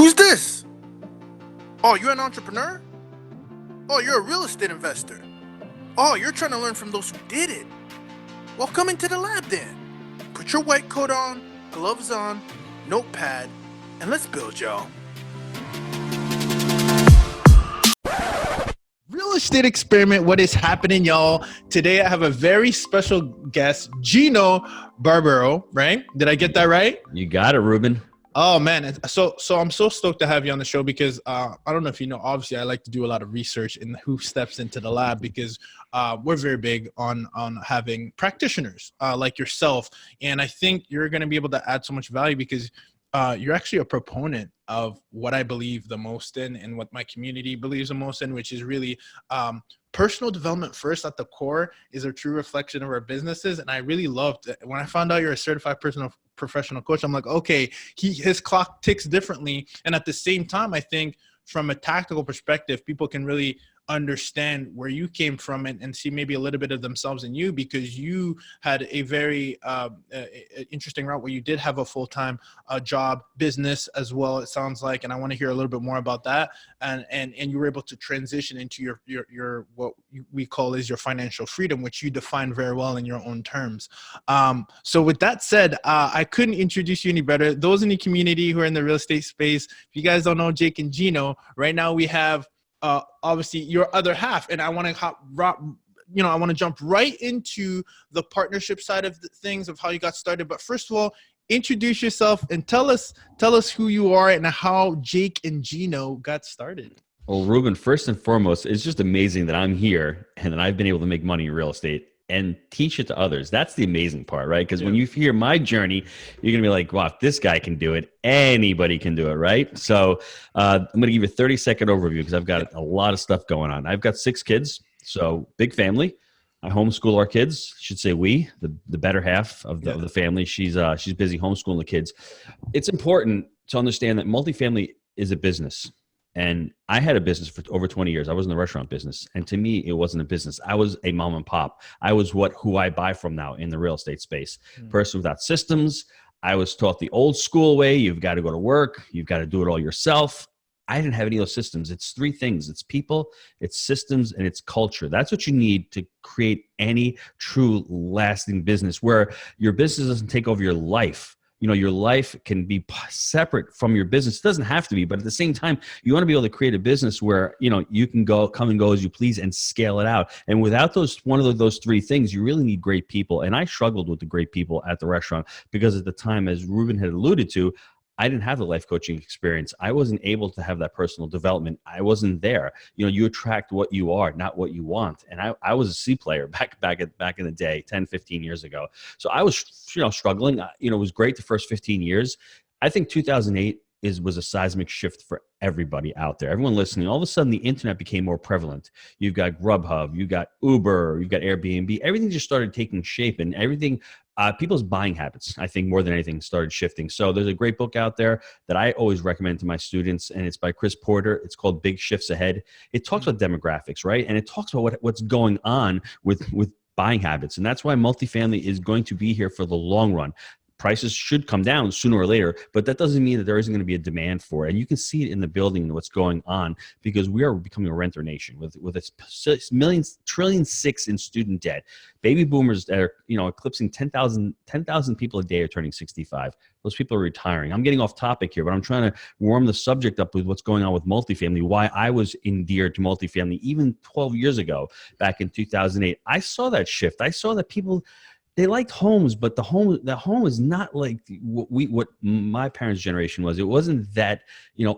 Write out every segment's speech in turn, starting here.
Who's this? Oh, you're an entrepreneur? Oh, you're a real estate investor. Oh, you're trying to learn from those who did it. Well, come into the lab then. Put your white coat on, gloves on, notepad, and let's build, y'all. Real estate experiment, what is happening, y'all? Today I have a very special guest, Gino Barbaro, right? Did I get that right? You got it, Ruben. Oh man, so I'm so stoked to have you on the show because I don't know if you know, obviously I like to do a lot of research in who steps into the lab because we're very big on having practitioners like yourself, and I think you're going to be able to add so much value because you're actually a proponent of what I believe the most in and what my community believes the most in, which is really personal development first at the core is a true reflection of our businesses. And I really loved it. When I found out you're a certified personal professional coach, I'm like, okay, his clock ticks differently. And at the same time, I think from a tactical perspective, people can really understand where you came from and see maybe a little bit of themselves in you because you had a very interesting route where you did have a full-time job business as well, it sounds like, and I want to hear a little bit more about that, and you were able to transition into your what we call is your financial freedom, which you define very well in your own terms. So with that said, I couldn't introduce you any better. Those in the community who are in the real estate space, if you guys don't know Jake and Gino, right now we have obviously your other half, and I want to I want to jump right into the partnership side of the things of how you got started. But first of all, introduce yourself and tell us who you are and how Jake and Gino got started. Well, Ruben, first and foremost, it's just amazing that I'm here and that I've been able to make money in real estate and teach it to others. That's the amazing part, right? Because when you hear my journey, you're going to be like, wow, if this guy can do it, anybody can do it, right? So I'm going to give you a 30-second overview because I've got a lot of stuff going on. I've got 6 kids, so big family. I homeschool our kids. I should say we, the better half of the family. She's busy homeschooling the kids. It's important to understand that multifamily is a business. And I had a business for over 20 years. I was in the restaurant business. And to me, it wasn't a business. I was a mom and pop. I was who I buy from now in the real estate space. Person without systems. I was taught the old school way. You've got to go to work. You've got to do it all yourself. I didn't have any of those systems. It's 3 things. It's people, it's systems, and it's culture. That's what you need to create any true lasting business where your business doesn't take over your life. You know, your life can be separate from your business. It doesn't have to be, but at the same time, you want to be able to create a business where, you can come and go as you please and scale it out. And without one of those 3 things, you really need great people. And I struggled with the great people at the restaurant because at the time, as Ruben had alluded to, I didn't have the life coaching experience. I wasn't able to have that personal development. I wasn't there. You attract what you are, not what you want. And I was a C player back in the day, 10, 15 years ago. So I was, struggling. It was great the first 15 years. I think 2008 was a seismic shift for everybody out there. Everyone listening, all of a sudden the internet became more prevalent. You've got Grubhub, you've got Uber, you've got Airbnb. Everything just started taking shape, and everything, people's buying habits, I think more than anything, started shifting. So there's a great book out there that I always recommend to my students, and it's by Chris Porter. It's called Big Shifts Ahead. It talks about demographics, right? And it talks about what's going on with buying habits. And that's why multifamily is going to be here for the long run. Prices should come down sooner or later, but that doesn't mean that there isn't going to be a demand for it. And you can see it in the building and what's going on because we are becoming a renter nation with $6 trillion in student debt. Baby boomers that are eclipsing 10,000 people a day are turning 65. Those people are retiring. I'm getting off topic here, but I'm trying to warm the subject up with what's going on with multifamily, why I was endeared to multifamily even 12 years ago, back in 2008. I saw that shift. I saw that people, they liked homes, but the home is not like what my parents' generation was. It wasn't that,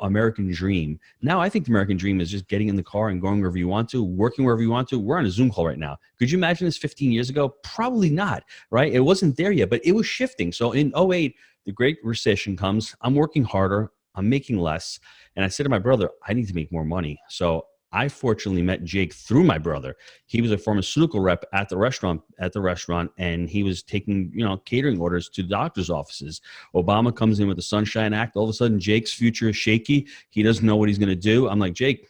American dream. Now I think the American dream is just getting in the car and going wherever you want to, working wherever you want to. We're on a Zoom call right now. Could you imagine this 15 years ago? Probably not, right? It wasn't there yet, but it was shifting. So in 2008, the Great Recession comes. I'm working harder. I'm making less. And I said to my brother, I need to make more money. So I fortunately met Jake through my brother. He was a pharmaceutical rep at the restaurant, and he was taking, catering orders to doctors' offices. Obama comes in with the Sunshine Act. All of a sudden, Jake's future is shaky. He doesn't know what he's going to do. I'm like, Jake,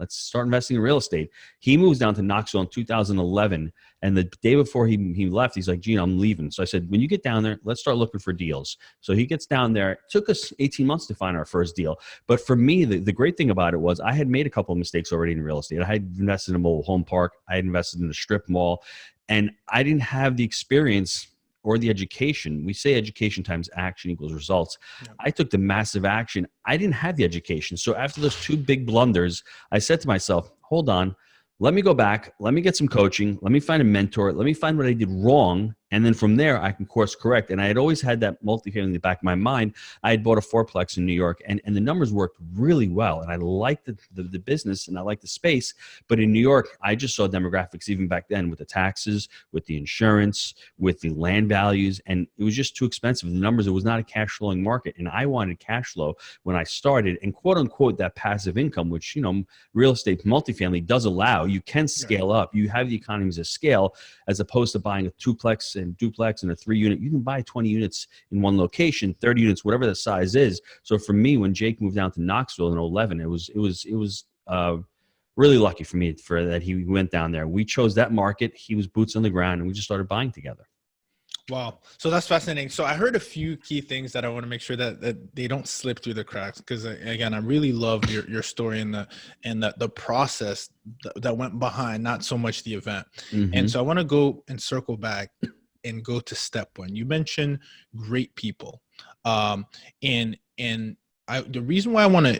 Let's start investing in real estate. He moves down to Knoxville in 2011. And the day before he left, he's like, Gino, I'm leaving. So I said, when you get down there, let's start looking for deals. So he gets down there. It took us 18 months to find our first deal. But for me, the great thing about it was I had made a couple of mistakes already in real estate. I had invested in a mobile home park. I had invested in a strip mall. And I didn't have the experience or the education. We say education times action equals results. Yeah. I took the massive action. I didn't have the education. So after those two big blunders, I said to myself, hold on, let me go back. Let me get some coaching. Let me find a mentor. Let me find what I did wrong. And then from there, I can course correct. And I had always had that multifamily in the back of my mind. I had bought a fourplex in New York, and the numbers worked really well. And I liked the business, and I liked the space. But in New York, I just saw demographics even back then with the taxes, with the insurance, with the land values. And it was just too expensive. The numbers, it was not a cash flowing market. And I wanted cash flow when I started, and quote unquote, that passive income, which, real estate multifamily does allow. You can scale up. You have the economies of scale, as opposed to buying a twoplex and duplex and a 3-unit. You can buy 20 units in one location, 30 units, whatever the size is. So for me, when Jake moved down to Knoxville in 11, it was really lucky for me for that he went down there. We chose that market. He was boots on the ground, and we just started buying together. Wow. So that's fascinating. So I heard a few key things that I want to make sure that they don't slip through the cracks. Because again, I really love your story and the process that went behind, not so much the event. Mm-hmm. And so I want to go and circle back and go to step one. You mentioned great people. The reason why I want to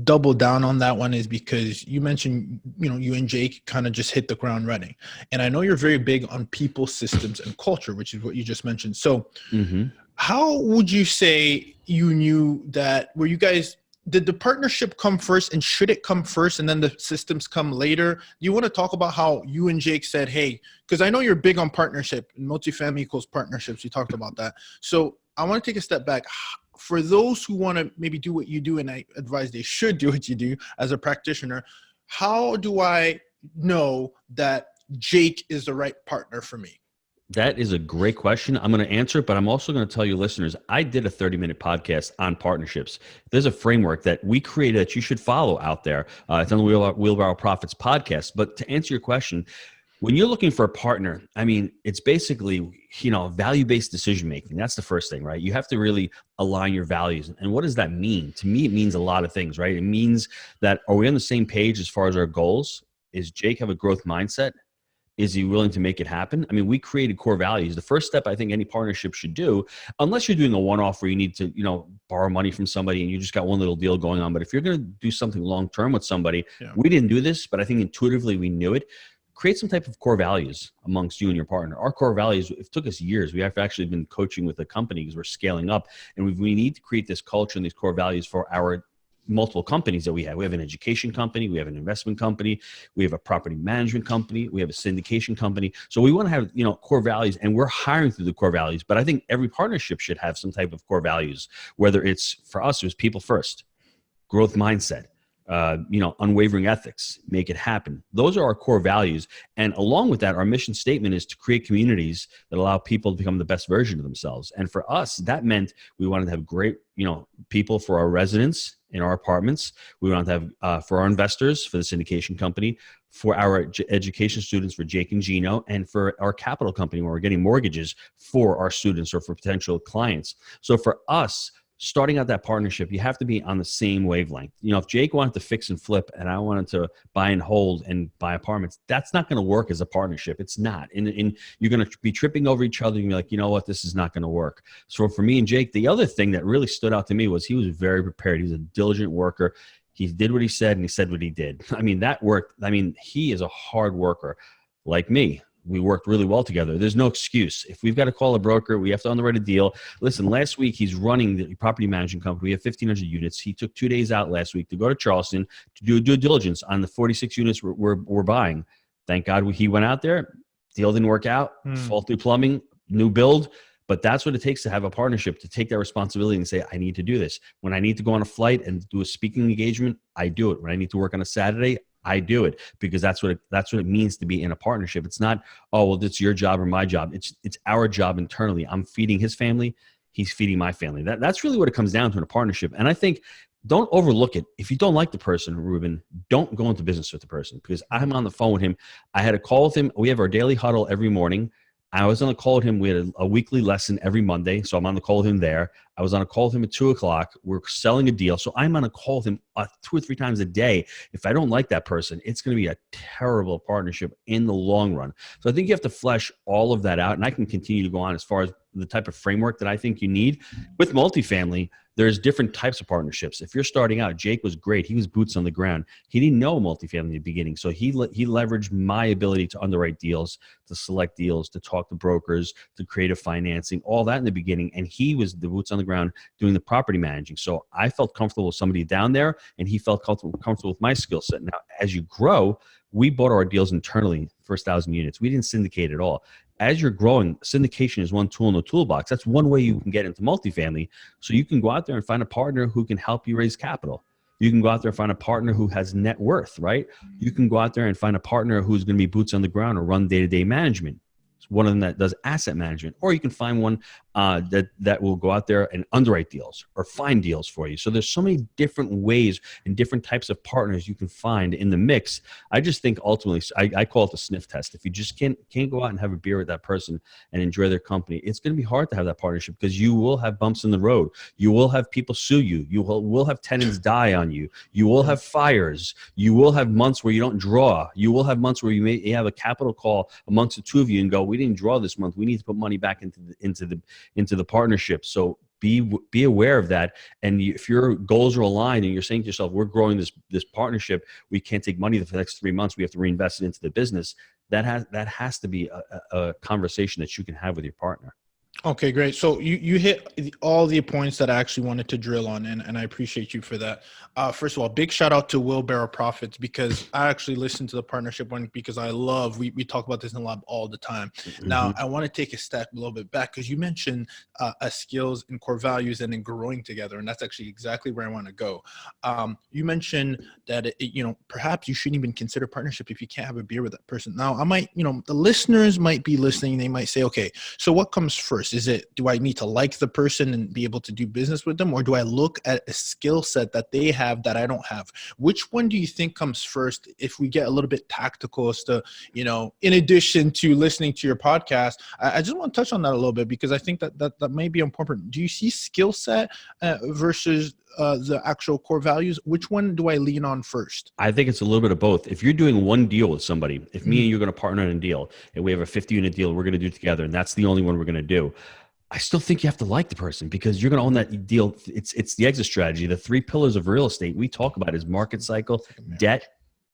double down on that one is because you mentioned, you and Jake kind of just hit the ground running. And I know you're very big on people, systems, and culture, which is what you just mentioned. So how would you say you knew that, did the partnership come first, and should it come first and then the systems come later? Do you want to talk about how you and Jake said, hey, because I know you're big on partnership, multifamily equals partnerships. You talked about that. So I want to take a step back. For those who want to maybe do what you do, and I advise they should do what you do as a practitioner, how do I know that Jake is the right partner for me? That is a great question. I'm going to answer it, but I'm also going to tell you listeners, I did a 30-minute podcast on partnerships. There's a framework that we created that you should follow out there. It's on the Wheelbarrow Profits podcast. But to answer your question, when you're looking for a partner, it's basically, value-based decision-making. That's the first thing, right? You have to really align your values. And what does that mean? To me, it means a lot of things, right? It means that, are we on the same page as far as our goals? Is Jake have a growth mindset? Is he willing to make it happen? We created core values. The first step I think any partnership should do, unless you're doing a one-off where you need to, borrow money from somebody and you just got one little deal going on. But if you're going to do something long-term with somebody, we didn't do this, but I think intuitively we knew it. Create some type of core values amongst you and your partner. Our core values, it took us years. We have actually been coaching with a company because we're scaling up, and we need to create this culture and these core values for our multiple companies that we have. We have an education company, we have an investment company, we have a property management company, we have a syndication company. So we want to have, core values, and we're hiring through the core values. But I think every partnership should have some type of core values, whether it's, for us, it was people first, growth mindset, unwavering ethics, make it happen. Those are our core values. And along with that, our mission statement is to create communities that allow people to become the best version of themselves. And for us, that meant we wanted to have great, people for our residents in our apartments. We wanted to have, for our investors, for the syndication company, for our education students, for Jake and Gino, and for our capital company where we're getting mortgages for our students or for potential clients. So for us, starting out that partnership, you have to be on the same wavelength. If Jake wanted to fix and flip and I wanted to buy and hold and buy apartments, that's not going to work as a partnership. It's not. And you're going to be tripping over each other and be like, you know what, this is not going to work. So for me and Jake, the other thing that really stood out to me was he was very prepared. He was a diligent worker. He did what he said and he said what he did. That worked. He is a hard worker like me. We worked really well together. There's no excuse. If we've got to call a broker, we have to underwrite a deal. Listen, last week he's running the property management company. We have 1,500 units. He took 2 days out last week to go to Charleston to do due diligence on the 46 units we're buying. Thank God he went out there. Deal didn't work out. Faulty plumbing, new build. But that's what it takes to have a partnership, to take that responsibility and say, I need to do this. When I need to go on a flight and do a speaking engagement, I do it. When I need to work on a Saturday, I do it, because that's what it means to be in a partnership. It's not, oh, well, it's your job or my job. It's our job internally. I'm feeding his family. He's feeding my family. That's really what it comes down to in a partnership. And I think don't overlook it. If you don't like the person, Ruben, don't go into business with the person, because I'm on the phone with him. I had a call with him. We have our daily huddle every morning. I was on a call with him. We had a weekly lesson every Monday. So I'm on the call with him there. I was on a call with him at 2:00. We're selling a deal. So I'm on a call with him 2 or 3 times a day. If I don't like that person, it's going to be a terrible partnership in the long run. So I think you have to flesh all of that out. And I can continue to go on as far as the type of framework that I think you need. With multifamily, there's different types of partnerships. If you're starting out, Jake was great. He was boots on the ground. He didn't know multifamily in the beginning. So he leveraged my ability to underwrite deals, to select deals, to talk to brokers, to creative financing, all that in the beginning. And he was the boots on the ground doing the property managing. So I felt comfortable with somebody down there, and he felt comfortable with my skill set. Now, as you grow, we bought our deals internally, first 1,000 units. We didn't syndicate at all. As you're growing, syndication is one tool in the toolbox. That's one way you can get into multifamily. So you can go out there and find a partner who can help you raise capital. You can go out there and find a partner who has net worth, right? You can go out there and find a partner who's going to be boots on the ground or run day-to-day management. It's one of them that does asset management. Or you can find one that will go out there and underwrite deals or find deals for you. So there's so many different ways and different types of partners you can find in the mix. I just think ultimately, I call it the sniff test. If you just can't go out and have a beer with that person and enjoy their company, it's going to be hard to have that partnership, because you will have bumps in the road. You will have people sue you. You will have tenants die on you. You will have fires. You will have months where you don't draw. You will have months where you may have a capital call amongst the two of you and go, we didn't draw this month. We need to put money back into the partnership. So be aware of that. And if your goals are aligned and you're saying to yourself, we're growing this partnership, we can't take money for the next 3 months, we have to reinvest it into the business. That has to be a conversation that you can have with your partner. Okay, great. So you hit all the points that I actually wanted to drill on, and I appreciate you for that. First of all, big shout out to Wheelbarrow Profits, because I actually listened to the partnership one, because I love, we talk about this in the lab all the time. Mm-hmm. Now, I want to take a step a little bit back, because you mentioned skills and core values and then growing together, and that's actually exactly where I want to go. You mentioned that, perhaps you shouldn't even consider partnership if you can't have a beer with that person. Now, I might, the listeners might be listening. They might say, okay, so what comes first? Is it, do I need to like the person and be able to do business with them? Or do I look at a skill set that they have that I don't have? Which one do you think comes first? If we get a little bit tactical as to, in addition to listening to your podcast, I just want to touch on that a little bit, because I think that may be important. Do you see skill set versus the actual core values? Which one do I lean on first? I think it's a little bit of both. If you're doing one deal with somebody, if me and you're going to partner in a deal and we have a 50-unit deal we're going to do together, and that's the only one we're going to do, I still think you have to like the person, because you're going to own that deal. It's the exit strategy. The 3 pillars of real estate we talk about is market cycle, debt,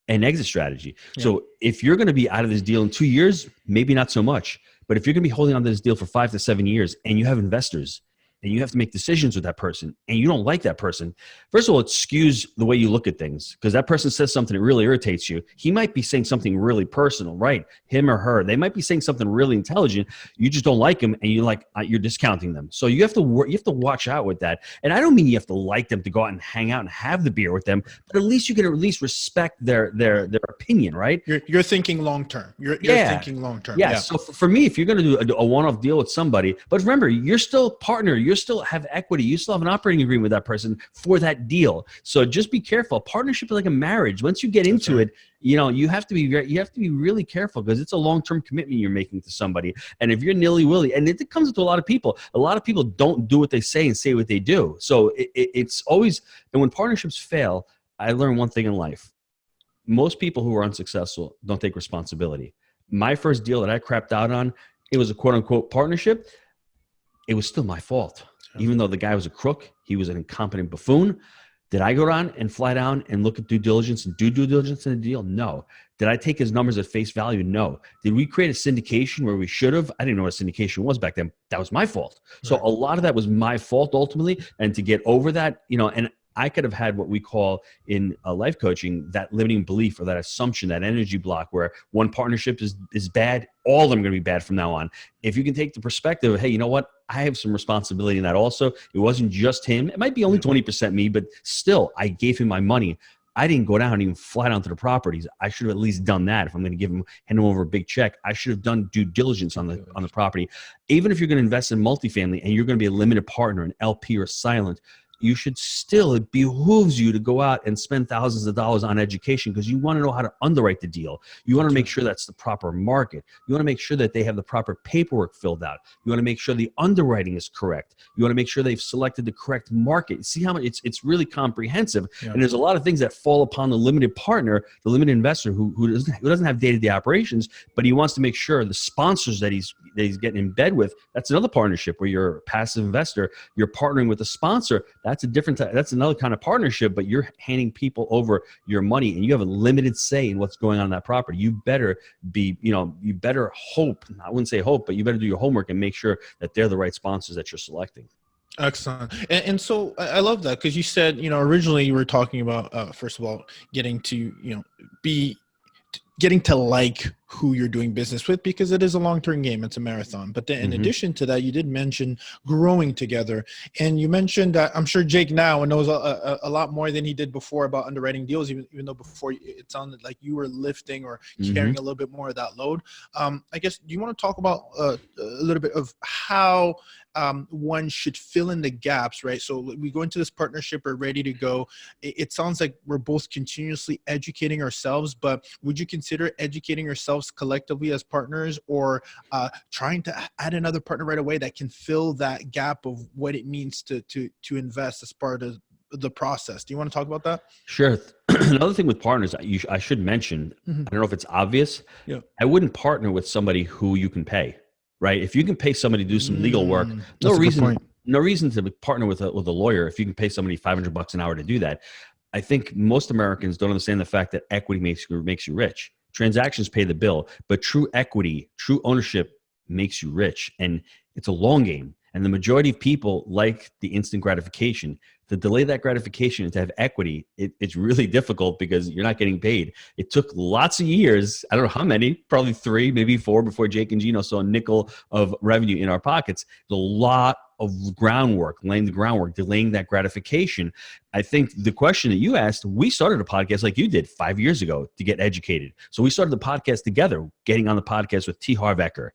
and exit strategy. Yeah. So if you're going to be out of this deal in 2 years, maybe not so much. But if you're going to be holding on to this deal for 5 to 7 years, and you have investors, and you have to make decisions with that person, and you don't like that person, first of all, it skews the way you look at things, because that person says something that really irritates you. He might be saying something really personal, right? Him or her. They might be saying something really intelligent. You just don't like him, and you're discounting them. So you have to watch out with that. And I don't mean you have to like them to go out and hang out and have the beer with them, but at least you can at least respect their opinion, right? You're thinking long term. You're thinking long term. Yeah. So for me, if you're going to do a one-off deal with somebody, but remember, you're still a partner. You still have equity. You still have an operating agreement with that person for that deal. So just be careful. Partnership is like a marriage. Once you get into it, you have to be really careful, because it's a long-term commitment you're making to somebody. And if you're nilly-willy, and it comes to a lot of people don't do what they say and say what they do. So it's always, and when partnerships fail, I learned one thing in life. Most people who are unsuccessful don't take responsibility. My first deal that I crapped out on, it was a quote-unquote partnership. It was still my fault. Even though the guy was a crook, he was an incompetent buffoon. Did I go down and fly down and look at due diligence and do due diligence in the deal? No. Did I take his numbers at face value? No. Did we create a syndication where we should have? I didn't know what a syndication was back then. That was my fault. So a lot of that was my fault ultimately. And to get over that, and I could have had what we call in life coaching, that limiting belief or that assumption, that energy block where one partnership is bad, all of them are going to be bad from now on. If you can take the perspective of, hey, you know what? I have some responsibility in that also. It wasn't just him. It might be only 20% me, but still, I gave him my money. I didn't go down and even fly down to the properties. I should have at least done that. If I'm going to hand him over a big check, I should have done due diligence on the property. Even if you're going to invest in multifamily and you're going to be a limited partner, an LP or silent, you should still, it behooves you to go out and spend thousands of dollars on education because you want to know how to underwrite the deal. You want to make sure that's the proper market. You want to make sure that they have the proper paperwork filled out. You want to make sure the underwriting is correct. You want to make sure they've selected the correct market. See how much it's really comprehensive. Yeah. And there's a lot of things that fall upon the limited partner, the limited investor who doesn't have day-to-day operations, but he wants to make sure the sponsors that he's getting in bed with, that's another partnership where you're a passive investor, you're partnering with a sponsor. That's another kind of partnership, but you're handing people over your money and you have a limited say in what's going on in that property. You better you better hope, I wouldn't say hope, but you better do your homework and make sure that they're the right sponsors that you're selecting. Excellent. And so I love that because you said, originally you were talking about, first of all, getting to like who you're doing business with, because it is a long-term game. It's a marathon. But then in addition to that, you did mention growing together. And you mentioned that I'm sure Jake now knows a lot more than he did before about underwriting deals, even though before it sounded like you were lifting or carrying a little bit more of that load. I guess, do you want to talk about a little bit of how one should fill in the gaps, right? So we go into this partnership, we're ready to go. It sounds like we're both continuously educating ourselves, but would you consider educating yourselves collectively as partners, or trying to add another partner right away that can fill that gap of what it means to invest as part of the process? Do you want to talk about that? Sure. Another thing with partners, I should mention, I don't know if it's obvious. Yeah. I wouldn't partner with somebody who you can pay, right? If you can pay somebody to do some legal work, no reason to partner with a lawyer if you can pay somebody $500 an hour to do that. I think most Americans don't understand the fact that equity makes you rich. Transactions pay the bill, but true equity, true ownership makes you rich. And it's a long game. And the majority of people like the instant gratification. To delay that gratification and to have equity, it's really difficult because you're not getting paid. It took lots of years, I don't know how many, probably 3, maybe 4, before Jake and Gino saw a nickel of revenue in our pockets. A lot of groundwork, laying the groundwork, delaying that gratification. I think the question that you asked, we started a podcast like you did 5 years ago to get educated. So we started the podcast together, getting on the podcast with T. Harv Eker,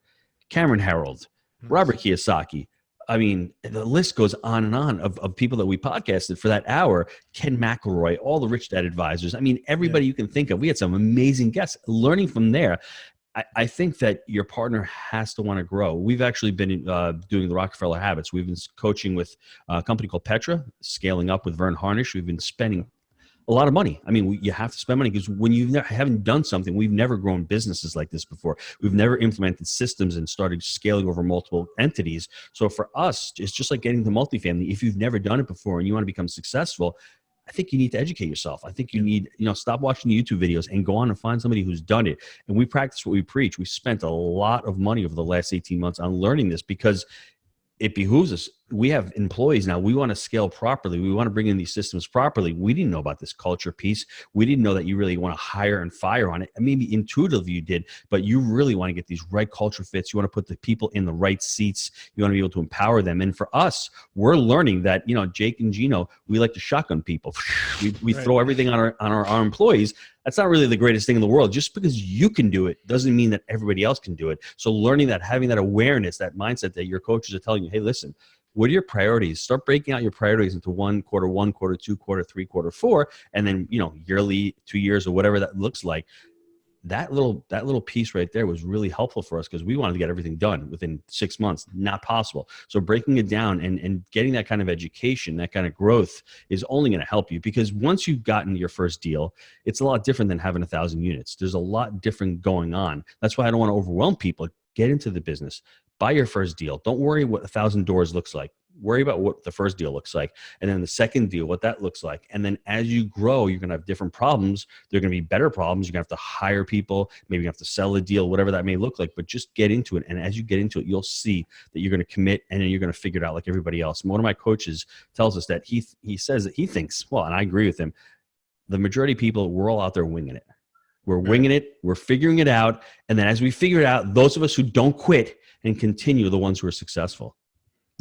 Cameron Harold, Robert Kiyosaki. I mean, the list goes on and on of people that we podcasted for that hour. Ken McElroy, all the Rich Dad advisors. I mean, everybody you can think of. We had some amazing guests. Learning from there, I think that your partner has to want to grow. We've actually been doing the Rockefeller Habits. We've been coaching with a company called Petra, scaling up with Vern Harnish. We've been spending a lot of money. I mean, you have to spend money because when you haven't done something, we've never grown businesses like this before. We've never implemented systems and started scaling over multiple entities. So for us, it's just like getting to multifamily. If you've never done it before and you want to become successful, I think you need to educate yourself. I think you need, stop watching the YouTube videos and go on and find somebody who's done it. And we practice what we preach. We spent a lot of money over the last 18 months on learning this because it behooves us. We have employees now. We want to scale properly. We want to bring in these systems properly. We didn't know about this culture piece. We didn't know that you really want to hire and fire on it. Maybe intuitively you did, but you really want to get these right culture fits. You want to put the people in the right seats. You want to be able to empower them. And for us, we're learning that, Jake and Gino, we like to shotgun people. We throw everything on our employees. That's not really the greatest thing in the world. Just because you can do it doesn't mean that everybody else can do it. So learning that, having that awareness, that mindset that your coaches are telling you, hey, listen, what are your priorities? Start breaking out your priorities into quarter 1, quarter 2, quarter 3, quarter 4, and then, yearly, 2 years, or whatever that looks like. That little piece right there was really helpful for us because we wanted to get everything done within 6 months. Not possible. So breaking it down and getting that kind of education, that kind of growth is only going to help you, because once you've gotten your first deal, it's a lot different than having 1,000 units. There's a lot different going on. That's why I don't want to overwhelm people. Get into the business. Buy your first deal. Don't worry what 1,000 doors looks like. Worry about what the first deal looks like. And then the second deal, what that looks like. And then as you grow, you're going to have different problems. They're going to be better problems. You're going to have to hire people. Maybe you have to sell a deal, whatever that may look like. But just get into it. And as you get into it, you'll see that you're going to commit, and then you're going to figure it out like everybody else. And one of my coaches tells us that he says that he thinks, well, and I agree with him, the majority of people, we're all out there winging it. We're winging it. We're figuring it out. And then as we figure it out, those of us who don't quit and continue are the ones who are successful.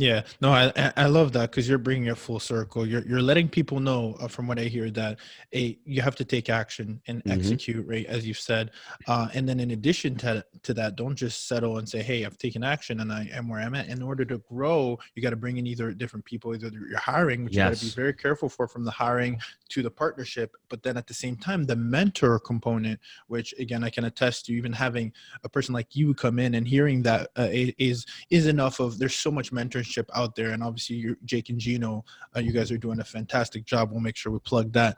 Yeah, no, I love that because you're bringing it full circle. You're letting people know, from what I hear, that you have to take action and Hmm. execute, right, as you've said. And then in addition to that, don't just settle and say, "Hey, I've taken action and I am where I'm at." In order to grow, you got to bring in either different people, either you're hiring, which you got to be Yes. very careful for, from the hiring to the partnership, but then at the same time, the mentor component, which again I can attest to, even having a person like you come in and hearing that is enough of. There's so much mentorship out there, and obviously you're Jake and Gino, you guys are doing a fantastic job. We'll make sure we plug that.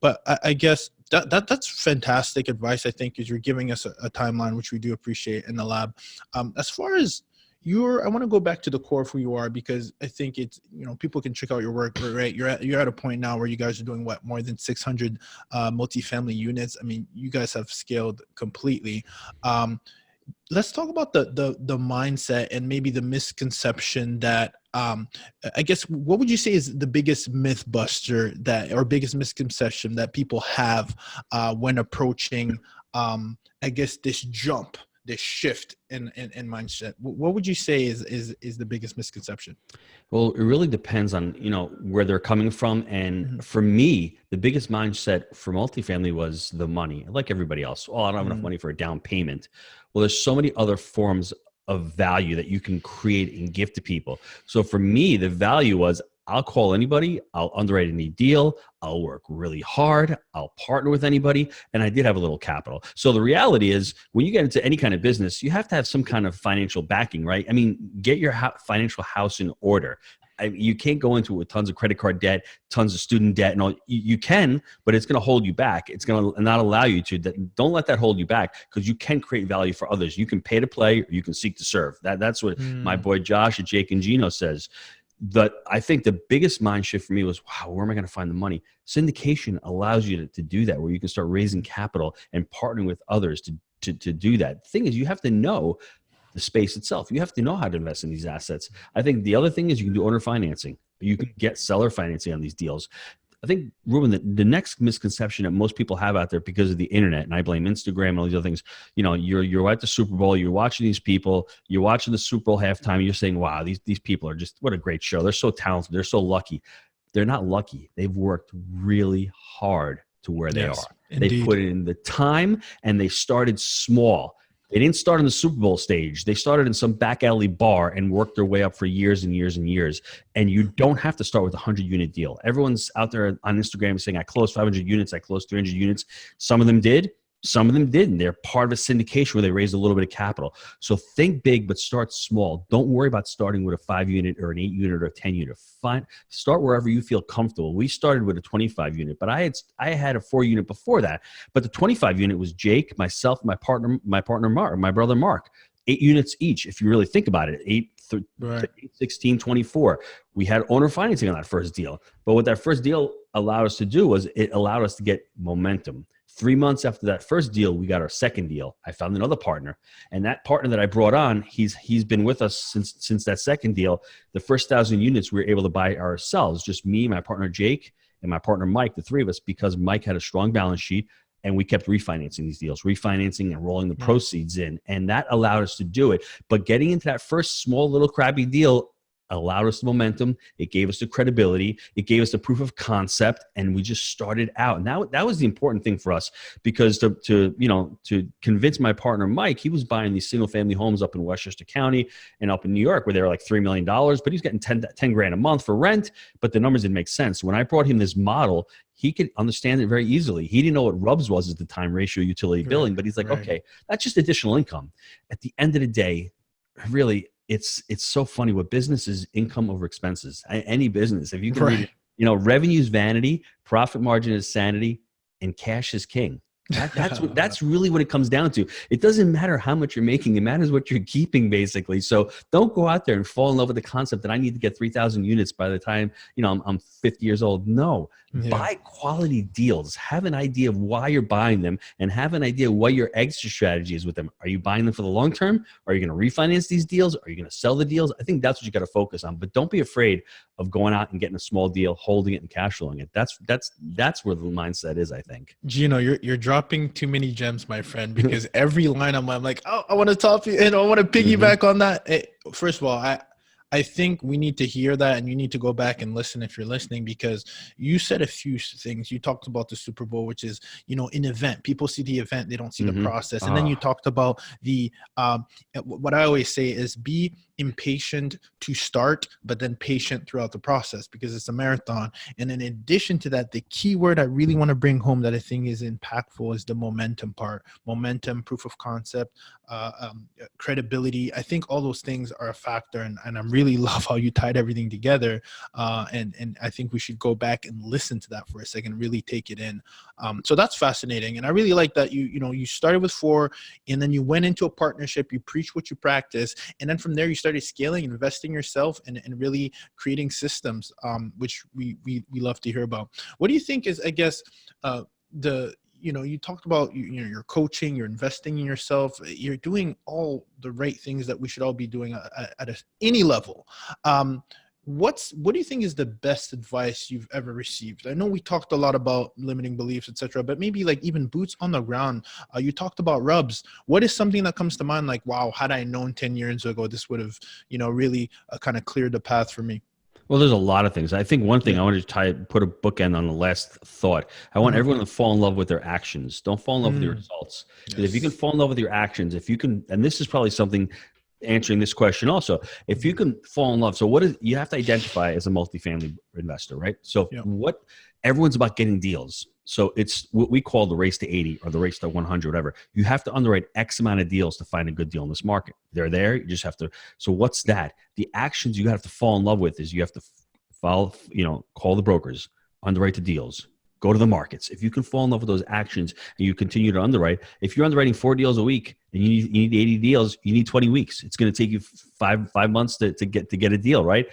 But I guess that's fantastic advice. I think, is you're giving us a timeline, which we do appreciate in the lab. As far as I want to go back to the core of who you are, because I think it's, people can check out your work, right? You're at a point now where you guys are doing what, more than 600 multifamily units. I mean, you guys have scaled completely. Let's talk about the mindset and maybe the misconception that, I guess, what would you say is the biggest myth buster or biggest misconception that people have when approaching, I guess, this shift in mindset? What would you say is the biggest misconception? Well, it really depends on, where they're coming from. And Mhm. for me, the biggest mindset for multifamily was the money. Like everybody else, oh, I don't have enough Mm, money for a down payment. Well, there's so many other forms of value that you can create and give to people. So for me, the value was, I'll call anybody, I'll underwrite any deal, I'll work really hard, I'll partner with anybody, and I did have a little capital. So the reality is, when you get into any kind of business, you have to have some kind of financial backing, right? I mean, get your financial house in order. You can't go into it with tons of credit card debt, tons of student debt, and all. You can, but it's going to hold you back. It's going to not allow you to. Don't let that hold you back, because you can create value for others. You can pay to play, or you can seek to serve. That's what my mm, boy Josh at Jake and Gino says. That I think the biggest mind shift for me was, wow, where am I going to find the money? Syndication allows you to do that, where you can start raising capital and partnering with others to do that. The thing is, you have to know the space itself. You have to know how to invest in these assets. I think the other thing is, you can do owner financing. You can get seller financing on these deals. I think, Ruben, the next misconception that most people have out there, because of the internet, and I blame Instagram and all these other things, you're at the Super Bowl, you're watching these people, you're watching the Super Bowl halftime, you're saying, wow, these people are just, what a great show. They're so talented. They're so lucky. They're not lucky. They've worked really hard to where they yes, are. They indeed. put in the time, and they started small. They didn't start on the Super Bowl stage. They started in some back alley bar and worked their way up for years and years and years. And you don't have to start with a 100-unit deal. Everyone's out there on Instagram saying, I closed 500 units, I closed 300 units. Some of them did. Some of them didn't. They're part of a syndication where they raised a little bit of capital. So think big, but start small. Don't worry about starting with a 5-unit or an 8-unit or a 10-unit. Start wherever you feel comfortable. We started with a 25-unit, but I had a 4-unit before that. But the 25-unit was Jake, myself, my partner Mark, my brother Mark. 8 units each, if you really think about it. 8, Right. 16, 24. We had owner financing on that first deal. But what that first deal allowed us to do was, it allowed us to get momentum. 3 months after that first deal, we got our second deal. I found another partner, and that partner that I brought on, he's been with us since that second deal. The first 1,000 units we were able to buy ourselves, just me, my partner Jake, and my partner Mike, the three of us, because Mike had a strong balance sheet, and we kept refinancing these deals, refinancing and rolling the Right. proceeds in, and that allowed us to do it. But getting into that first small little crappy deal allowed us the momentum. It gave us the credibility. It gave us the proof of concept, and we just started out. And that was the important thing for us, because to convince my partner Mike, he was buying these single family homes up in Westchester County and up in New York, where they were like $3 million, but he's getting 10 grand a month for rent. But the numbers didn't make sense. When I brought him this model, he could understand it very easily. He didn't know what RUBS was at the time, ratio utility Right. billing, but he's like, Right. okay, that's just additional income. At the end of the day, really, it's so funny. What business is income over expenses? Any business, if you can read Right. it, revenue is vanity, profit margin is sanity, and cash is king. That's really what it comes down to. It doesn't matter how much you're making; it matters what you're keeping, basically. So don't go out there and fall in love with the concept that I need to get 3,000 units by the time I'm 50 years old. No, Yeah. buy quality deals. Have an idea of why you're buying them, and have an idea what your exit strategy is with them. Are you buying them for the long term? Are you going to refinance these deals? Are you going to sell the deals? I think that's what you got to focus on. But don't be afraid of going out and getting a small deal, holding it, and cash flowing it. That's where the mindset is, I think. Gino, you're dropping too many gems, my friend, because every line I'm like, oh, I want to top you, and I want to Hmm. piggyback on that. First of all, I think we need to hear that, and you need to go back and listen if you're listening, because you said a few things. You talked about the Super Bowl, which is, an event. People see the event, they don't see the process. And then you talked about the, what I always say is be impatient to start, but then patient throughout the process, because it's a marathon. And in addition to that, the key word I really want to bring home that I think is impactful is the momentum part. Momentum, proof of concept, credibility. I think all those things are a factor, and I really love how you tied everything together. And I think we should go back and listen to that for a second, really take it in. So that's fascinating. And I really like that you started with 4, and then you went into a partnership, you preach what you practice. And then from there, you started scaling, investing yourself, and really creating systems, which we love to hear about. What do you think is, I guess, you talked about, you're coaching, you're investing in yourself, you're doing all the right things that we should all be doing at any level. What do you think is the best advice you've ever received? I know we talked a lot about limiting beliefs, etc., but maybe like even boots on the ground. You talked about rubs. What is something that comes to mind? Like, wow, had I known 10 years ago, this would have, really kind of cleared the path for me. Well, there's a lot of things. I think one thing I want to put a bookend on the last thought. I want everyone to fall in love with their actions. Don't fall in love with your results. Yes. If you can fall in love with your actions, if you can, and this is probably something answering this question also, if you can fall in love. So you have to identify as a multifamily investor, right? So everyone's about getting deals. So it's what we call the race to 80 or the race to 100, whatever. You have to underwrite X amount of deals to find a good deal in this market. They're there. You just have to. So what's that? The actions you have to fall in love with is you have to follow, call the brokers, underwrite the deals, go to the markets. If you can fall in love with those actions and you continue to underwrite, if you're underwriting 4 deals a week and you need 80 deals, you need 20 weeks. It's going to take you five months to get a deal, right?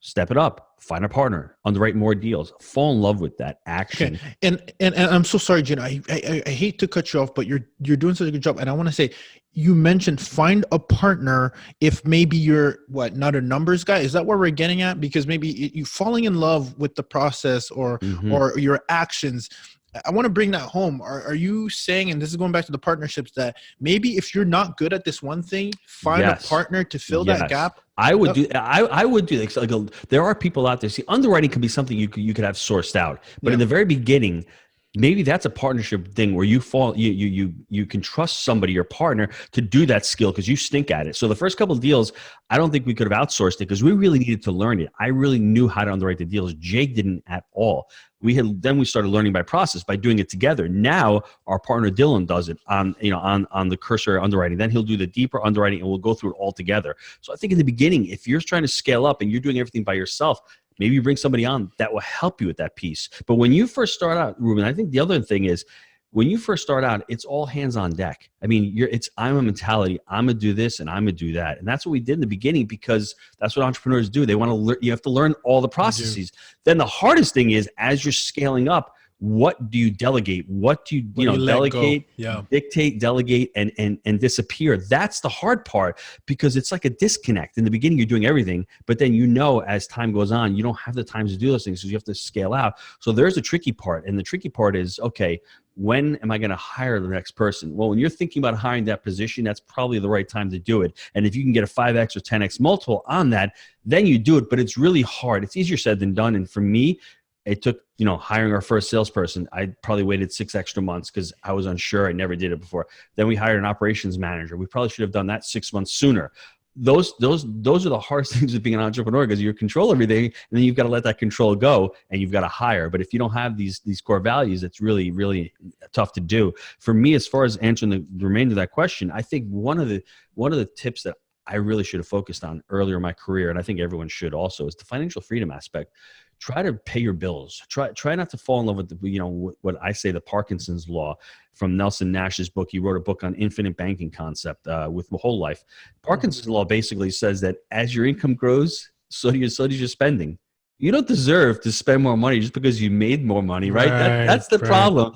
Step it up, find a partner, underwrite more deals, fall in love with that action. Okay. And I'm so sorry, Gino. I hate to cut you off, but you're doing such a good job. And I want to say, you mentioned find a partner if maybe you're not a numbers guy. Is that what we're getting at? Because maybe you falling in love with the process or your actions. I want to bring that home. Are you saying, and this is going back to the partnerships, that maybe if you're not good at this one thing, find a partner to fill that gap? I would do that. Like, there are people out there. See, underwriting can be something you could have sourced out, but in the very beginning, maybe that's a partnership thing where you can trust somebody, your partner, to do that skill because you stink at it. So the first couple of deals, I don't think we could have outsourced it because we really needed to learn it. I really knew how to underwrite the deals. Jake didn't at all. We started learning by process, by doing it together. Now our partner Dylan does it on the cursor underwriting. Then he'll do the deeper underwriting and we'll go through it all together. So I think in the beginning, if you're trying to scale up and you're doing everything by yourself, maybe you bring somebody on that will help you with that piece. But when you first start out, Ruben, I think the other thing is when you first start out, it's all hands on deck. I mean, I'm a mentality. I'm gonna do this and I'm gonna do that, and that's what we did in the beginning because that's what entrepreneurs do. They want to learn. You have to learn all the processes. Then the hardest thing is as you're scaling up, what do you delegate? What do you delegate, dictate, delegate, and disappear? That's the hard part because it's like a disconnect. In the beginning, you're doing everything, but then as time goes on, you don't have the time to do those things, so you have to scale out. So there's a tricky part, and the tricky part is, okay, when am I going to hire the next person? Well, when you're thinking about hiring that position, that's probably the right time to do it. And if you can get a 5X or 10X multiple on that, then you do it, but it's really hard. It's easier said than done. And for me, it took, hiring our first salesperson. I probably waited 6 extra months because I was unsure. I never did it before. Then we hired an operations manager. We probably should have done that 6 months sooner. Those are the hardest things of being an entrepreneur because you control everything and then you've got to let that control go and you've got to hire. But if you don't have these core values, it's really, really tough to do. For me, as far as answering the remainder of that question, I think one of the tips that I really should have focused on earlier in my career, and I think everyone should also, is the financial freedom aspect. Try to pay your bills. Try not to fall in love with what I say, the Parkinson's law from Nelson Nash's book. He wrote a book on infinite banking concept with the whole life. Parkinson's law basically says that as your income grows, so does your spending. You don't deserve to spend more money just because you made more money, right? That's the problem.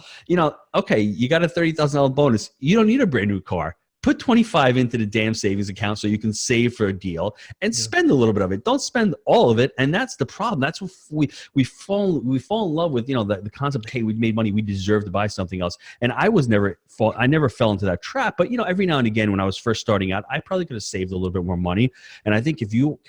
Okay, you got a $30,000 bonus. You don't need a brand new car. put 25 into the damn savings account so you can save for a deal and spend a little bit of it. Don't spend all of it. And that's the problem. That's what we fall in love with, the concept, hey, we made money, we deserve to buy something else. And I never fell into that trap. But, every now and again, when I was first starting out, I probably could have saved a little bit more money. And I think if you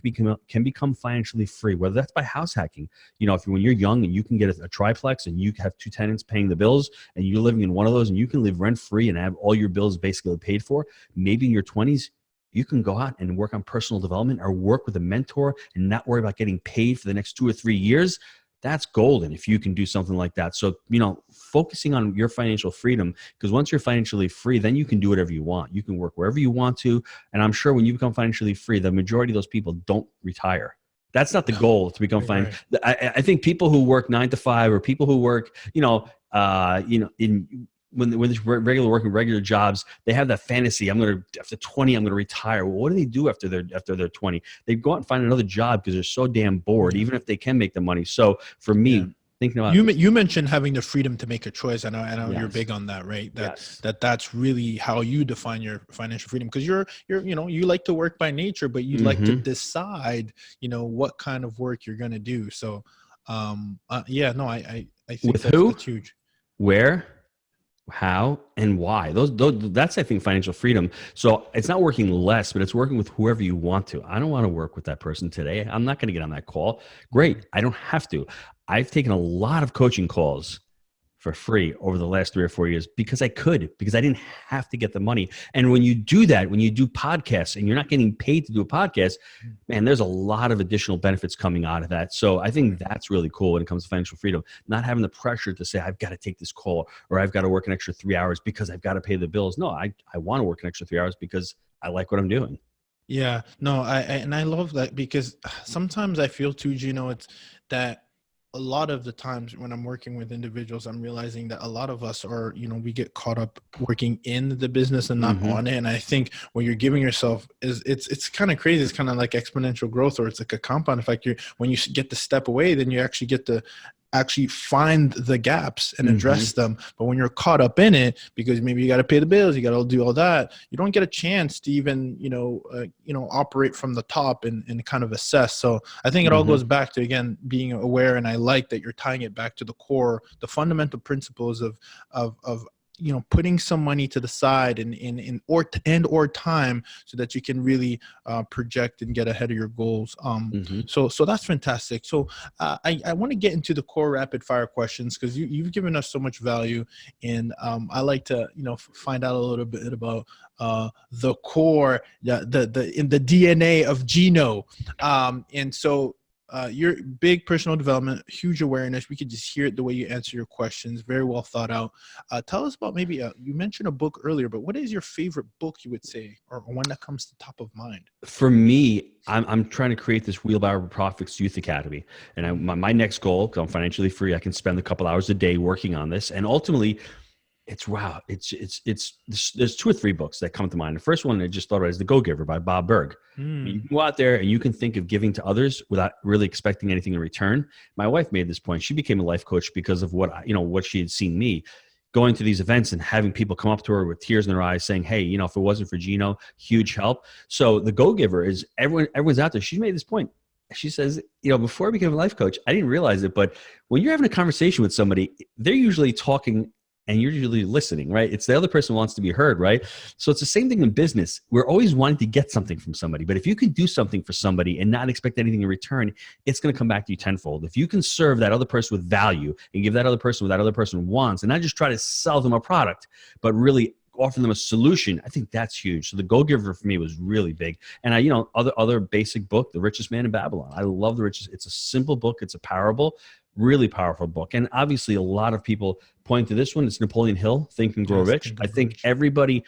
can become financially free, whether that's by house hacking, when you're young and you can get a triplex and you have 2 tenants paying the bills and you're living in one of those and you can live rent free and have all your bills basically paid for, maybe in your 20s, you can go out and work on personal development or work with a mentor and not worry about getting paid for the next 2 or 3 years. That's golden if you can do something like that. So, focusing on your financial freedom, because once you're financially free, then you can do whatever you want. You can work wherever you want to. And I'm sure when you become financially free, the majority of those people don't retire. That's not the goal, to become financially. I think people who work 9 to 5 or people who work, when they're working regular jobs, they have that fantasy. After 20, I'm going to retire. Well, what do they do after they're 20? They go out and find another job because they're so damn bored, even if they can make the money. So for me, thinking about you mentioned having the freedom to make a choice. I know you're big on that, right? That's really how you define your financial freedom, because you like to work by nature, but you like to decide, what kind of work you're going to do. So, I think that's huge. Where, how, and why. That's, I think, financial freedom. So it's not working less, but it's working with whoever you want to. I don't want to work with that person today. I'm not going to get on that call. Great. I don't have to. I've taken a lot of coaching calls for free over the last 3 or 4 years because I didn't have to get the money. And when you do that, when you do podcasts and you're not getting paid to do a podcast, man, there's a lot of additional benefits coming out of that. So I think that's really cool when it comes to financial freedom, not having the pressure to say, I've got to take this call or I've got to work an extra 3 hours because I've got to pay the bills. No, I want to work an extra 3 hours because I like what I'm doing. Yeah, no, I love that, because sometimes I feel too, Gino, it's that a lot of the times when I'm working with individuals, I'm realizing that a lot of us are, we get caught up working in the business and not on it. And I think what you're giving yourself it's kind of crazy. It's kind of like exponential growth, or it's like a compound effect. When you get to step away, then you actually get to find the gaps and address them. But when you're caught up in it, because maybe you got to pay the bills, you got to do all that, you don't get a chance to even, operate from the top and kind of assess. So I think it all goes back to, again, being aware. And I like that you're tying it back to the core, the fundamental principles of putting some money to the side or time so that you can really project and get ahead of your goals. So that's fantastic. So I want to get into the core rapid fire questions, because you've given us so much value, and I like to find out a little bit about the core, in the DNA of Gino, and so. Your big personal development, huge awareness. We could just hear it the way you answer your questions. Very well thought out. Tell us about maybe, you mentioned a book earlier, but what is your favorite book, you would say, or one that comes to top of mind? For me, I'm trying to create this Wheelbarrow Profits Youth Academy. And my next goal, because I'm financially free, I can spend a couple hours a day working on this. And ultimately, there's 2 or 3 books that come to mind. The first one I just thought of is The Go-Giver by Bob Burg. You can go out there and you can think of giving to others without really expecting anything in return. My wife made this point. She became a life coach because of what she had seen me going to these events and having people come up to her with tears in their eyes saying, hey, if it wasn't for Gino, huge help. So The Go-Giver is everyone's out there. She made this point. She says, before I became a life coach, I didn't realize it, but when you're having a conversation with somebody, they're usually talking and you're usually listening, right? It's the other person who wants to be heard, right? So it's the same thing in business. We're always wanting to get something from somebody, but if you can do something for somebody and not expect anything in return, it's going to come back to you tenfold. If you can serve that other person with value and give that other person what that other person wants, and not just try to sell them a product, but really offer them a solution, I think that's huge. So The Go-Giver for me was really big. And other basic book, The Richest Man in Babylon. I love The Richest. It's a simple book. It's a parable. Really powerful book. And obviously a lot of people point to this one. It's Napoleon Hill, Think and Grow Rich. I think everybody,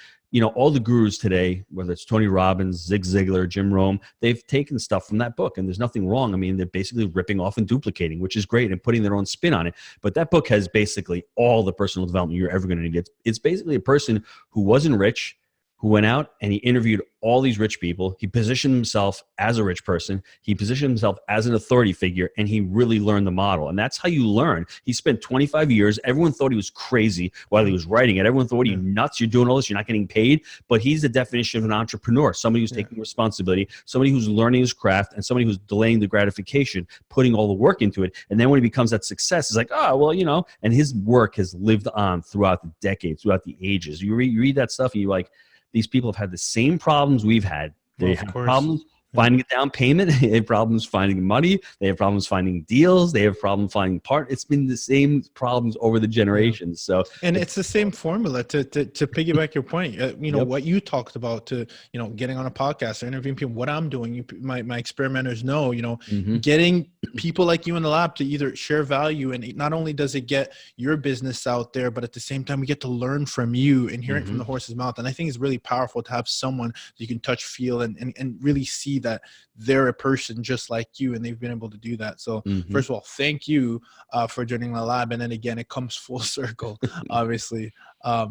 all the gurus today, whether it's Tony Robbins, Zig Ziglar, Jim Rohn, they've taken stuff from that book, and there's nothing wrong. I mean, they're basically ripping off and duplicating, which is great, and putting their own spin on it. But that book has basically all the personal development you're ever going to need. It's basically a person who wasn't rich, who went out and he interviewed all these rich people. He positioned himself as a rich person. He positioned himself as an authority figure, and he really learned the model. And that's how you learn. He spent 25 years. Everyone thought he was crazy while he was writing it. Everyone thought, you nuts, you're doing all this, you're not getting paid. But he's the definition of an entrepreneur, somebody who's taking responsibility, somebody who's learning his craft, and somebody who's delaying the gratification, putting all the work into it. And then when he becomes that success, it's like, oh, well, you know, and his work has lived on throughout the decades, throughout the ages. You read that stuff and you're like, these people have had the same problems we've had. They have problems finding a down payment. They have problems finding money. They have problems finding deals. They have problems finding part. It's been the same problems over the generations. So, and it's the same formula to piggyback your point. You know, what you talked about, to, you know, getting on a podcast or interviewing people, what I'm doing, my experimenters know, you know, getting people like you in the lab to either share value. And not only does it get your business out there, but at the same time, we get to learn from you and hear it from the horse's mouth. And I think it's really powerful to have someone you can touch, feel, and really see that they're a person just like you, and they've been able to do that. So first of all, thank you for joining the lab. And then again, it comes full circle, obviously.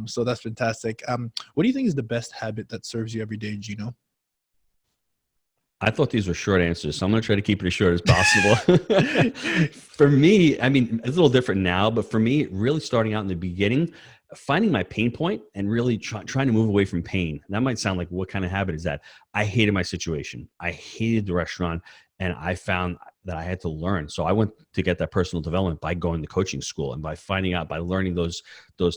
So that's fantastic. What do you think is the best habit that serves you every day, Gino? I thought these were short answers, so I'm going to try to keep it as short as possible. For me, I mean, it's a little different now, but for me, really starting out in the beginning, finding my pain point and really trying to move away from pain. That might sound like, what kind of habit is that? I hated my situation. I hated the restaurant, and I found that I had to learn. So I went to get that personal development by going to coaching school and by finding out, by learning those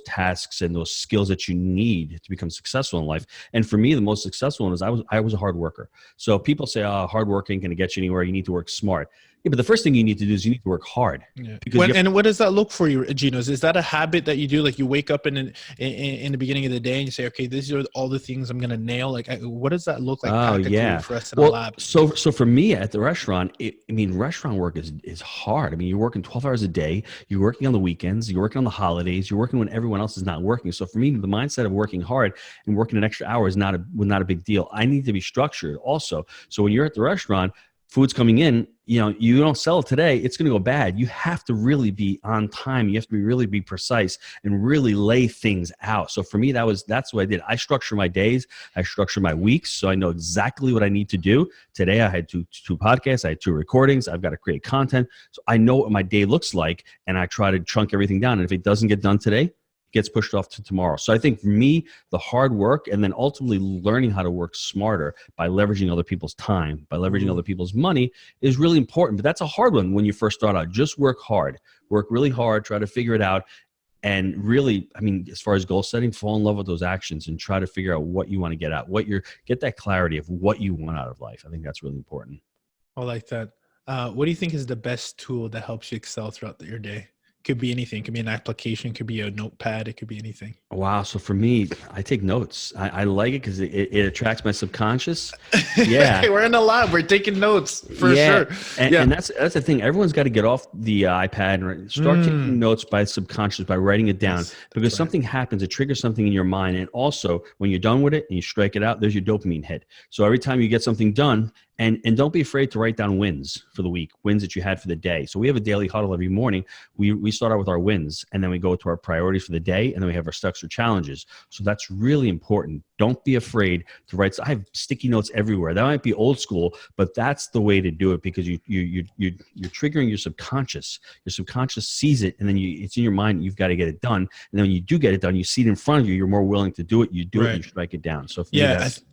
tasks and those skills that you need to become successful in life. And for me, the most successful one was I was a hard worker. So people say, oh, hard working ain't going to get you anywhere. You need to work smart. Yeah, but the first thing you need to do is you need to work hard. Yeah. And what does that look for you, Gino? Is that a habit that you do? Like you wake up in the beginning of the day and you say, okay, these are all the things I'm going to nail. Like, what does that look like practically for us in the lab? So for me at the restaurant, restaurant work is hard. I mean, you're working 12 hours a day. You're working on the weekends. You're working on the holidays. You're working when everyone else is not working. So for me, the mindset of working hard and working an extra hour is not a big deal. I need to be structured also. So when you're at the restaurant, food's coming in, you know, you don't sell it today, it's going to go bad. You have to really be on time. You have to really be precise and really lay things out. So for me, that's what I did. I structure my days. I structure my weeks. So I know exactly what I need to do. Today I had two podcasts. I had 2 recordings. I've got to create content. So I know what my day looks like, and I try to chunk everything down. And if it doesn't get done today, gets pushed off to tomorrow. So I think for me, the hard work and then ultimately learning how to work smarter by leveraging other people's time, by leveraging other people's money is really important. But that's a hard one when you first start out. Just work hard, work really hard, try to figure it out. And really, I mean, as far as goal setting, fall in love with those actions and try to figure out what you want to get out, get that clarity of what you want out of life. I think that's really important. I like that. What do you think is the best tool that helps you excel throughout your day? Could be anything. Could be an application. Could be a notepad. It could be anything. Wow. So for me, I take notes. I like it because it attracts my subconscious. Yeah. We're in the lab. We're taking notes for sure. And that's the thing. Everyone's got to get off the iPad and start taking notes by subconscious, by writing it down, because something happens. It triggers something in your mind. And also when you're done with it and you strike it out, there's your dopamine hit. So every time you get something done, and don't be afraid to write down wins for the week, wins that you had for the day. So we have a daily huddle every morning. We start out with our wins, and then we go to our priorities for the day, and then we have our steps or challenges. So that's really important. Don't be afraid to write. I have sticky notes everywhere. That might be old school, but that's the way to do it, because you're triggering your subconscious. Your subconscious sees it, and then it's in your mind. You've got to get it done, and then when you do get it done, you see it in front of you. You're more willing to do it. You do it. You strike it down. So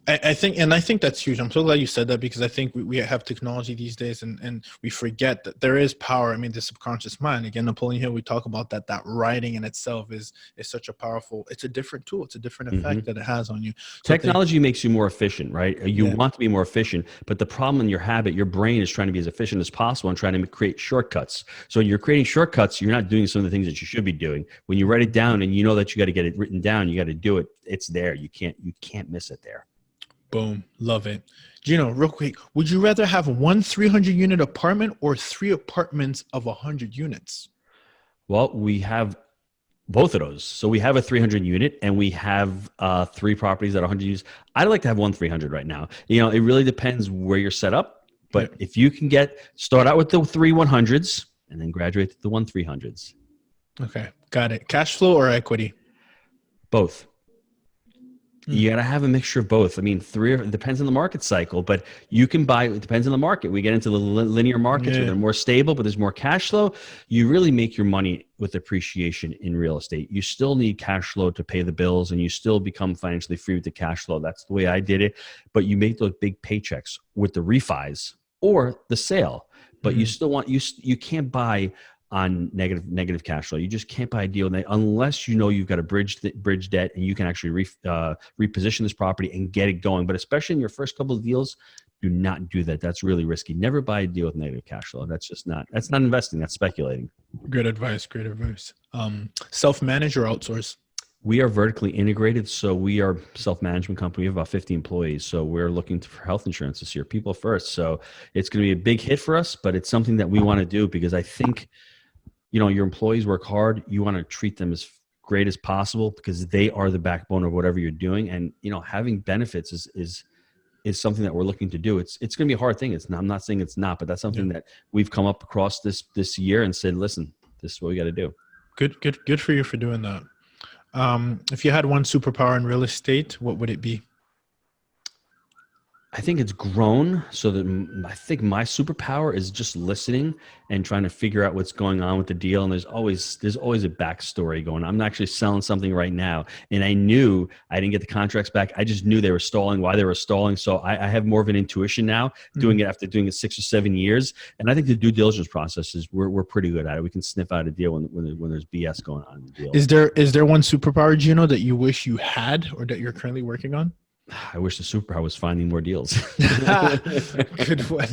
I think that's huge. I'm so glad you said that, because I think we have technology these days and we forget that there is power. I mean, the subconscious mind, again, Napoleon Hill, we talk about that writing in itself is such a powerful, it's a different tool. It's a different effect that it has on you. So technology makes you more efficient, right? You want to be more efficient, but the problem in your habit, your brain is trying to be as efficient as possible and trying to create shortcuts. So when you're creating shortcuts, you're not doing some of the things that you should be doing. When you write it down and you know that you got to get it written down, you got to do it. It's there. You can't miss it there. Boom. Love it. Gino, real quick, would you rather have one 300-unit apartment or 3 apartments of 100 units? Well, we have both of those. So we have a 300 unit and we have 3 properties at 100 units. I'd like to have one 300 right now. You know, it really depends where you're set up. But if you can start out with the 3 100s and then graduate to the 1 300s. Okay. Got it. Cash flow or equity? Both. You got to have a mixture of both. I mean, it depends on the market cycle, but you can buy, it depends on the market. We get into the linear markets where they're more stable, but there's more cash flow. You really make your money with appreciation in real estate. You still need cash flow to pay the bills, and you still become financially free with the cash flow. That's the way I did it. But you make those big paychecks with the refis or the sale, but you still want, you can't buy on negative cash flow. You just can't buy a deal unless you know you've got a bridge debt and you can actually reposition this property and get it going. But especially in your first couple of deals, do not do that. That's really risky. Never buy a deal with negative cash flow. That's not investing. That's speculating. Good advice. Great advice. Self-manage or outsource? We are vertically integrated, so we are self-management company. We have about 50 employees, so we're looking for health insurance this year. People first. So it's going to be a big hit for us, but it's something that we want to do because I think, your employees work hard. You want to treat them as great as possible because they are the backbone of whatever you're doing. And, having benefits is something that we're looking to do. It's going to be a hard thing. I'm not saying it's not, but that's something that we've come up across this year and said, listen, this is what we got to do. Good for you for doing that. If you had one superpower in real estate, what would it be? I think it's grown so that I think my superpower is just listening and trying to figure out what's going on with the deal. And there's always a backstory going on. I'm actually selling something right now, and I knew I didn't get the contracts back. I just knew they were stalling, why they were stalling. So I have more of an intuition now, doing it after doing it 6 or 7 years. And I think the due diligence process is we're pretty good at it. We can sniff out a deal when there's BS going on in the deal. Is there one superpower, Gino, that you wish you had or that you're currently working on? I wish the superpower was finding more deals. Good one.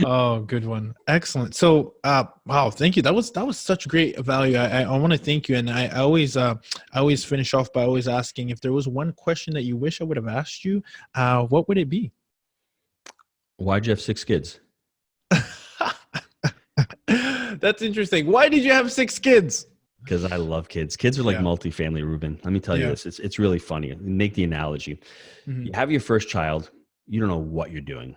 Oh, good one. Excellent. So, wow, thank you. That was such great value. I want to thank you. And I always finish off by always asking, if there was one question that you wish I would have asked you, what would it be? Why'd you have 6 kids? That's interesting. Why did you have 6 kids? Because I love kids. Kids are like multifamily, Ruben. Let me tell you this. It's really funny. Make the analogy. You have your first child. You don't know what you're doing.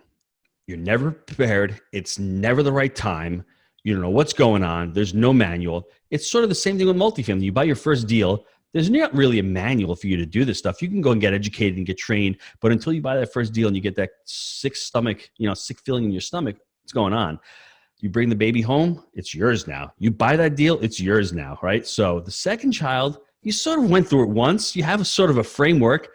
You're never prepared. It's never the right time. You don't know what's going on. There's no manual. It's sort of the same thing with multifamily. You buy your first deal. There's not really a manual for you to do this stuff. You can go and get educated and get trained. But until you buy that first deal and you get that sick feeling in your stomach, what's going on? You bring the baby home, it's yours now. You buy that deal, it's yours now, right? So the second child, you sort of went through it once. You have a sort of a framework.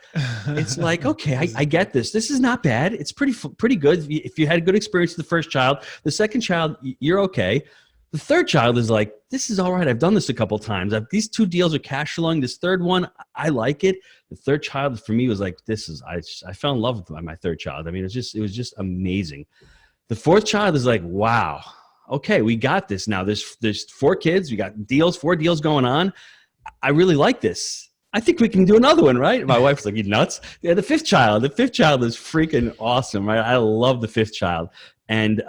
It's like, okay, I get this. This is not bad. It's pretty good. If you had a good experience with the first child, the second child, you're okay. The third child is like, this is all right. I've done this a couple of times. These 2 deals are cash flowing. This third one, I like it. The third child for me was like, I fell in love with my third child. I mean, it was just amazing. The fourth child is like, wow, okay, we got this now. There's 4 kids. We got 4 deals going on. I really like this. I think we can do another one, right? My wife's like, you nuts? Yeah, the fifth child is freaking awesome, right? I love the 5th child. And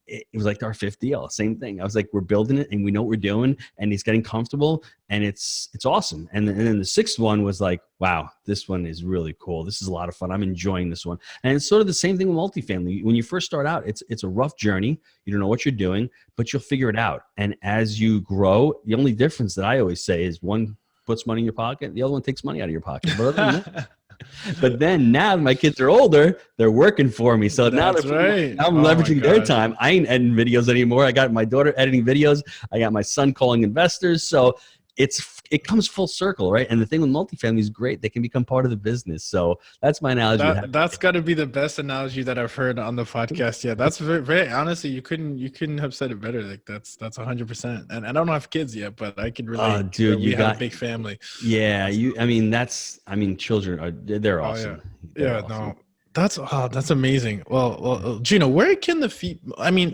it was like our 5th deal, same thing. I was like, we're building it and we know what we're doing and he's getting comfortable and it's awesome. And then the 6th one was like, wow, this one is really cool. This is a lot of fun. I'm enjoying this one. And it's sort of the same thing with multifamily. When you first start out, it's a rough journey. You don't know what you're doing, but you'll figure it out. And as you grow, the only difference that I always say is one puts money in your pocket, the other one takes money out of your pocket. But other than that, but then now my kids are older, they're working for me. So now I'm leveraging their time. I ain't editing videos anymore. I got my daughter editing videos. I got my son calling investors. So it comes full circle, right? And the thing with multifamily is great. They can become part of the business. So that's my analogy. That's got to be the best analogy that I've heard on the podcast. Yeah, that's very, very honestly, you couldn't have said it better. Like that's 100%. And I don't have kids yet, but I can relate. Oh, dude, we have a big family. Yeah, children they're awesome. They're awesome. No. That's amazing. Well, Gino, where can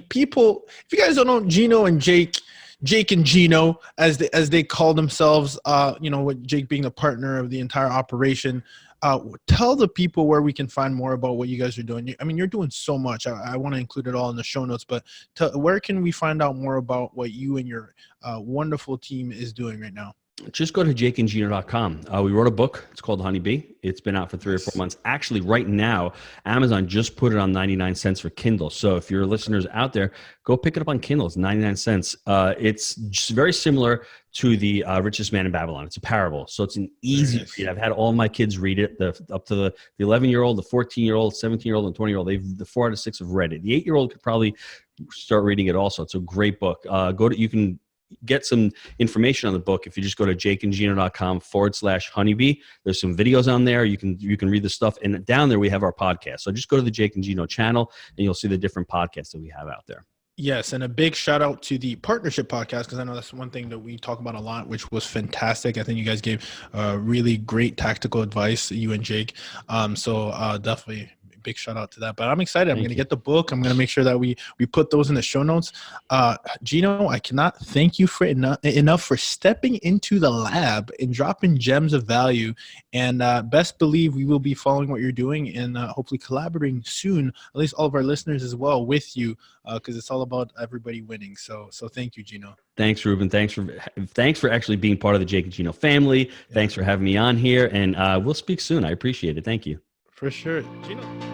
people, if you guys don't know Gino and Jake and Gino, as they call themselves, with Jake being the partner of the entire operation, tell the people where we can find more about what you guys are doing. I mean, you're doing so much. I want to include it all in the show notes, but where can we find out more about what you and your wonderful team is doing right now? Just go to jakeandgino.com. We wrote a book. It's called Honeybee. It's been out for 3 or 4 months. Actually, right now, Amazon just put it on 99 cents for Kindle. So if your listeners out there, go pick it up on Kindle. It's 99 cents. It's just very similar to the Richest Man in Babylon. It's a parable. So it's an easy read. I've had all my kids read it, up to the 11-year-old, the 14-year-old, 17-year-old, and 20-year-old. The 4 out of 6 have read it. The 8-year-old could probably start reading it also. It's a great book. You can get some information on the book if you just go to jakeandgino.com/honeybee. There's some videos on there. You can read the stuff, and down there we have our podcast. So just go to the Jake and Gino channel and you'll see the different podcasts that we have out there. Yes, and a big shout out to the partnership podcast, because I know that's one thing that we talk about a lot, which was fantastic. I think you guys gave really great tactical advice, you and Jake. So definitely big shout out to that. But I'm excited. I'm going to get the book. I'm going to make sure that we put those in the show notes. Gino, I cannot thank you for enough for stepping into the lab and dropping gems of value. And best believe we will be following what you're doing and hopefully collaborating soon, at least all of our listeners as well, with you, because it's all about everybody winning. So thank you, Gino. Thanks, Ruben. Thanks for actually being part of the Jake and Gino family. Thanks for having me on here, and we'll speak soon. I appreciate it. Thank you. For sure. Gino.